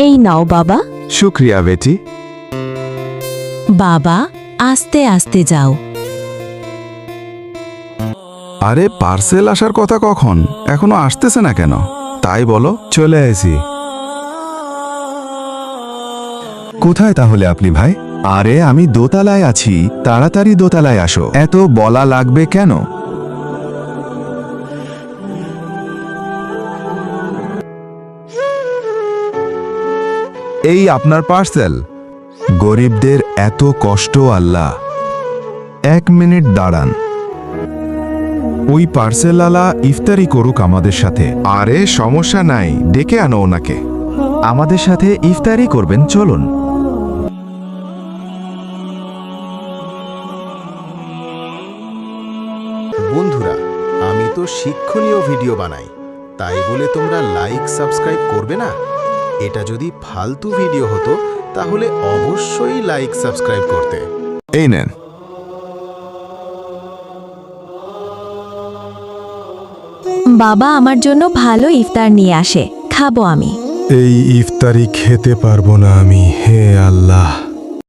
এই নাও বাবা। শুক্রিয়া বেটি। বাবা, আস্তে আস্তে যাও। আরে পার্সেল আসার কথা কখন? এখনো আসতেছে না কেন? তাই বলো। চলে এসি। কোথায় তাহলে আপনি ভাই? আরে আমি দোতলায় আছি, তাড়াতাড়ি দোতলায় আসো। এত বলা লাগবে কেন? এই আপনার পার্সেল। গরিবদের এত কষ্ট আল্লাহ। 1 মিনিট দাঁড়ান, ওই পার্সেলওয়ালা ইফতারি করুক আমাদের সাথে। আরে সমস্যা নাই, ডেকে আনো ওনাকে। আমাদের সাথে ইফতারি করবেন, চলুন। বন্ধুরা, আমি তো শিক্ষণীয় ভিডিও বানাই, তাই বলে তোমরা লাইক সাবস্ক্রাইব করবে না? এটা যদি ফালতু ভিডিও হতো তাহলে অবশ্যই লাইক সাবস্ক্রাইব করতে। এই নেন। বাবা আমার জন্য ভালো ইফতার নিয়ে আসে, খাবো আমি। এই ইফতারি খেতে পারবো না আমি, হে আল্লাহ।